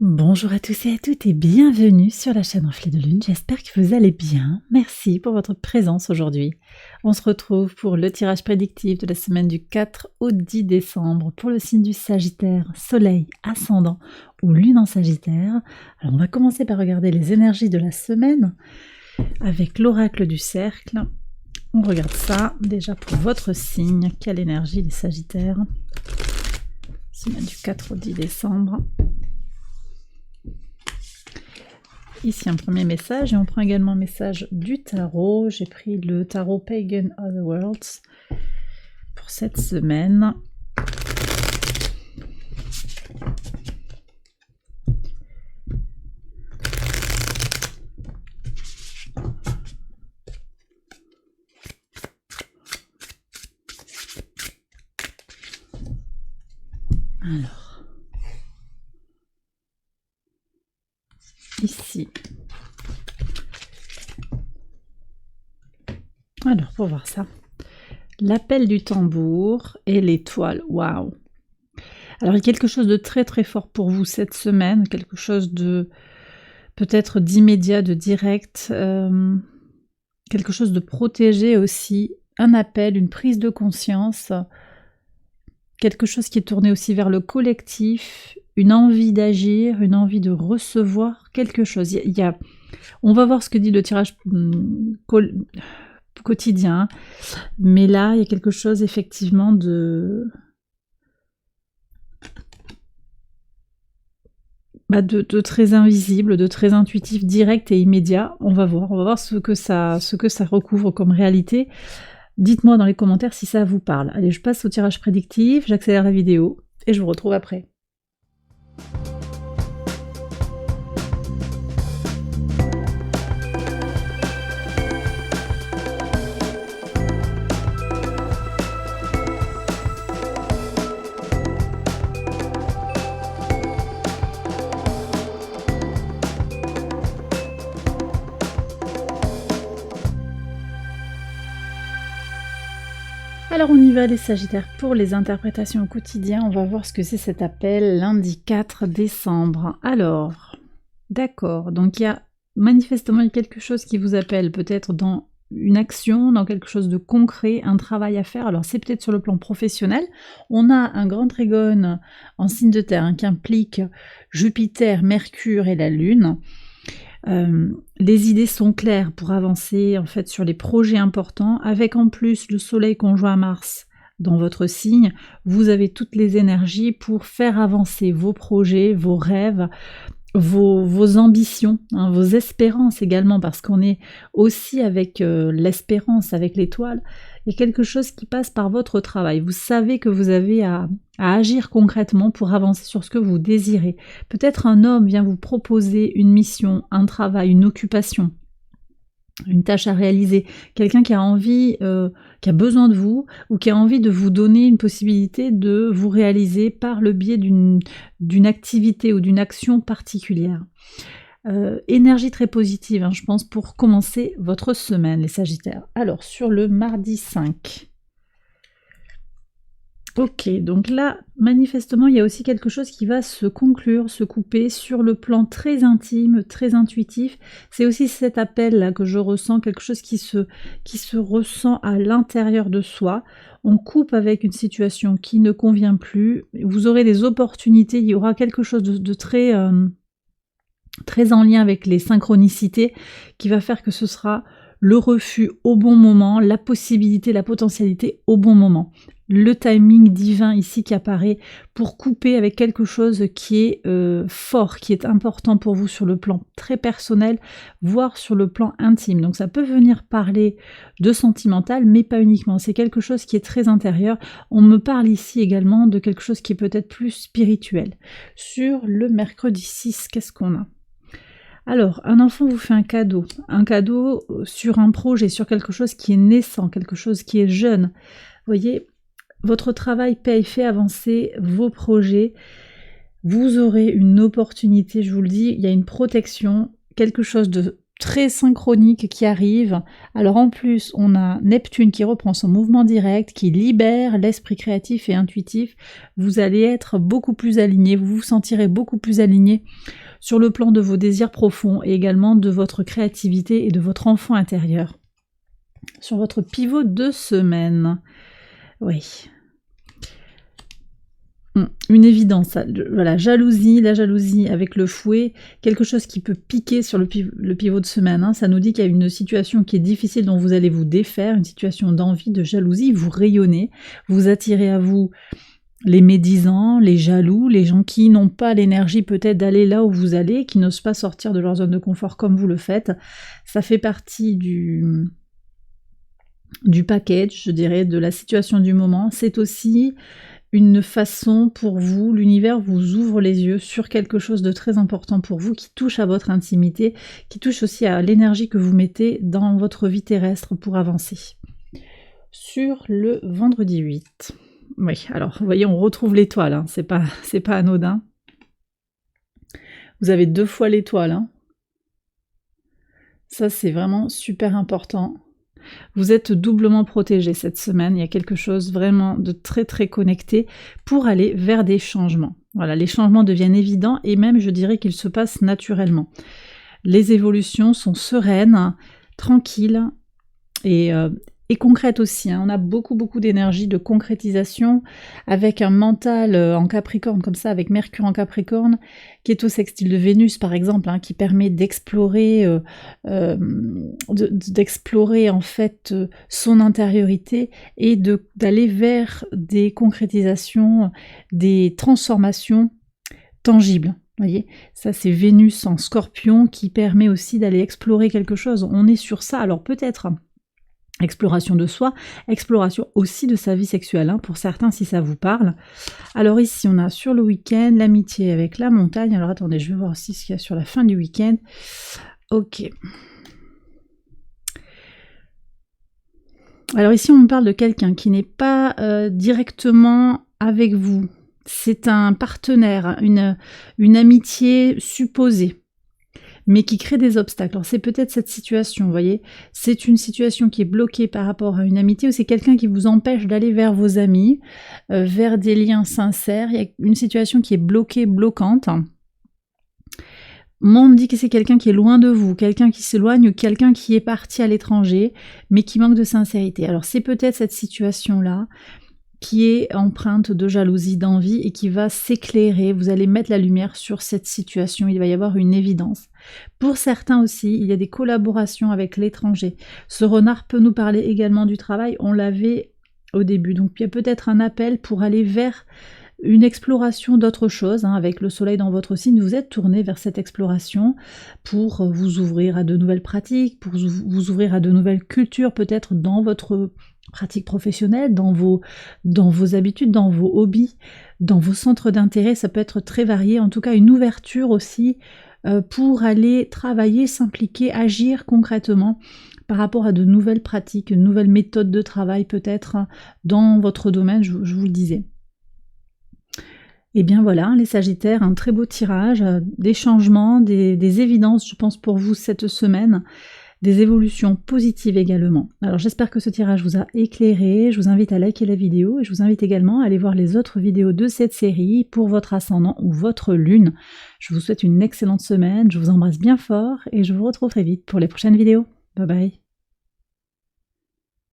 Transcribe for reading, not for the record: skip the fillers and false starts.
Bonjour à tous et à toutes et bienvenue sur la chaîne Reflet de Lune, j'espère que vous allez bien. Merci pour votre présence aujourd'hui. On se retrouve pour le tirage prédictif de la semaine du 4 au 10 décembre pour le signe du Sagittaire, Soleil, Ascendant ou Lune en Sagittaire. Alors on va commencer par regarder les énergies de la semaine avec l'oracle du cercle. On regarde ça déjà pour votre signe, quelle énergie les Sagittaires. Semaine du 4 au 10 décembre. Ici un premier message et on prend également un message du tarot. J'ai pris le tarot Pagan of the Worlds pour cette semaine. Alors, ici. Alors, pour voir ça. L'appel du tambour et l'étoile. Waouh! Alors, il y a quelque chose de très très fort pour vous cette semaine, quelque chose de peut-être d'immédiat, de direct, quelque chose de protégé aussi, un appel, une prise de conscience, quelque chose qui est tourné aussi vers le collectif, une envie d'agir, une envie de recevoir quelque chose. On va voir ce que dit le tirage quotidien, mais là, il y a quelque chose effectivement de très invisible, de très intuitif, direct et immédiat. On va voir ce que ça recouvre comme réalité. Dites-moi dans les commentaires si ça vous parle. Allez, je passe au tirage prédictif, j'accélère la vidéo et je vous retrouve après. Alors on y va les Sagittaires pour les interprétations au quotidien, on va voir ce que c'est cet appel lundi 4 décembre. Alors, d'accord, donc il y a manifestement quelque chose qui vous appelle peut-être dans une action, dans quelque chose de concret, un travail à faire. Alors c'est peut-être sur le plan professionnel, on a un grand trigone en signe de terre qui implique Jupiter, Mercure et la Lune. Les idées sont claires pour avancer en fait sur les projets importants, avec en plus le soleil conjoint à Mars dans votre signe, vous avez toutes les énergies pour faire avancer vos projets, vos rêves, vos ambitions, hein, vos espérances également, parce qu'on est aussi avec l'espérance, avec l'étoile. Il y a quelque chose qui passe par votre travail. Vous savez que vous avez à agir concrètement pour avancer sur ce que vous désirez. Peut-être un homme vient vous proposer une mission, un travail, une occupation, une tâche à réaliser, quelqu'un qui a envie, qui a besoin de vous, ou qui a envie de vous donner une possibilité de vous réaliser par le biais d'une activité ou d'une action particulière. Énergie très positive, hein, je pense, pour commencer votre semaine, les Sagittaires. Alors, sur le mardi 5. Ok, donc là, manifestement, il y a aussi quelque chose qui va se conclure, se couper sur le plan très intime, très intuitif. C'est aussi cet appel-là que je ressens, quelque chose qui se ressent à l'intérieur de soi. On coupe avec une situation qui ne convient plus. Vous aurez des opportunités, il y aura quelque chose de très, très en lien avec les synchronicités qui va faire que ce sera le refus au bon moment, la possibilité, la potentialité au bon moment. Le timing divin ici qui apparaît pour couper avec quelque chose qui est fort, qui est important pour vous sur le plan très personnel, voire sur le plan intime. Donc ça peut venir parler de sentimental, mais pas uniquement. C'est quelque chose qui est très intérieur. On me parle ici également de quelque chose qui est peut-être plus spirituel. Sur le mercredi 6, qu'est-ce qu'on a ? Alors, un enfant vous fait un cadeau sur un projet, sur quelque chose qui est naissant, quelque chose qui est jeune. Vous voyez, votre travail paye, fait avancer vos projets. Vous aurez une opportunité, je vous le dis, il y a une protection, quelque chose de très synchroniques qui arrivent. Alors en plus, on a Neptune qui reprend son mouvement direct, qui libère l'esprit créatif et intuitif. Vous allez être beaucoup plus aligné, vous vous sentirez beaucoup plus aligné sur le plan de vos désirs profonds et également de votre créativité et de votre enfant intérieur. Sur votre pivot de semaine. Oui. Une évidence, voilà, jalousie, la jalousie avec le fouet, quelque chose qui peut piquer sur le pivot de semaine, hein. Ça nous dit qu'il y a une situation qui est difficile dont vous allez vous défaire, une situation d'envie, de jalousie, vous rayonnez, vous attirez à vous les médisants, les jaloux, les gens qui n'ont pas l'énergie peut-être d'aller là où vous allez, qui n'osent pas sortir de leur zone de confort comme vous le faites. Ça fait partie du package, je dirais, de la situation du moment. C'est aussi une façon pour vous, l'univers vous ouvre les yeux sur quelque chose de très important pour vous, qui touche à votre intimité, qui touche aussi à l'énergie que vous mettez dans votre vie terrestre pour avancer. Sur le vendredi 8. Oui, alors, vous voyez, on retrouve l'étoile, hein. C'est pas anodin. Vous avez 2 fois l'étoile, hein. Ça, c'est vraiment super important. Vous êtes doublement protégé cette semaine, il y a quelque chose vraiment de très très connecté pour aller vers des changements. Voilà, les changements deviennent évidents et même je dirais qu'ils se passent naturellement. Les évolutions sont sereines, tranquilles et concrètes aussi, hein. On a beaucoup d'énergie de concrétisation avec un mental en Capricorne comme ça, avec Mercure en Capricorne, qui est au sextile de Vénus par exemple, hein, qui permet d'explorer en fait son intériorité et d'aller vers des concrétisations, des transformations tangibles. Voyez, ça c'est Vénus en Scorpion qui permet aussi d'aller explorer quelque chose. On est sur ça, alors peut-être exploration de soi, exploration aussi de sa vie sexuelle, hein, pour certains si ça vous parle. Alors ici on a sur le week-end l'amitié avec la montagne. Alors attendez, je vais voir aussi ce qu'il y a sur la fin du week-end. Ok. Alors ici on me parle de quelqu'un qui n'est pas directement avec vous. C'est un partenaire, une amitié supposée, mais qui crée des obstacles. Alors c'est peut-être cette situation, vous voyez, c'est une situation qui est bloquée par rapport à une amitié, ou c'est quelqu'un qui vous empêche d'aller vers vos amis, vers des liens sincères. Il y a une situation qui est bloquée, bloquante. Moi, on me dit que c'est quelqu'un qui est loin de vous, quelqu'un qui s'éloigne, ou quelqu'un qui est parti à l'étranger, mais qui manque de sincérité. Alors c'est peut-être cette situation-là qui est empreinte de jalousie, d'envie et qui va s'éclairer. Vous allez mettre la lumière sur cette situation, il va y avoir une évidence. Pour certains aussi, il y a des collaborations avec l'étranger. Ce renard peut nous parler également du travail, on l'avait au début. Donc il y a peut-être un appel pour aller vers une exploration d'autres choses, hein. Avec le soleil dans votre signe, vous êtes tourné vers cette exploration pour vous ouvrir à de nouvelles pratiques, pour vous ouvrir à de nouvelles cultures, peut-être dans votre pratique professionnelle, dans vos habitudes, dans vos hobbies, dans vos centres d'intérêt. Ça peut être très varié, en tout cas une ouverture aussi pour aller travailler, s'impliquer, agir concrètement par rapport à de nouvelles pratiques, une nouvelle méthode de travail peut-être dans votre domaine, je vous le disais. Et bien voilà, les Sagittaires, un très beau tirage, des changements, des évidences, je pense, pour vous cette semaine, des évolutions positives également. Alors j'espère que ce tirage vous a éclairé, je vous invite à liker la vidéo et je vous invite également à aller voir les autres vidéos de cette série pour votre ascendant ou votre lune. Je vous souhaite une excellente semaine, je vous embrasse bien fort et je vous retrouve très vite pour les prochaines vidéos. Bye bye.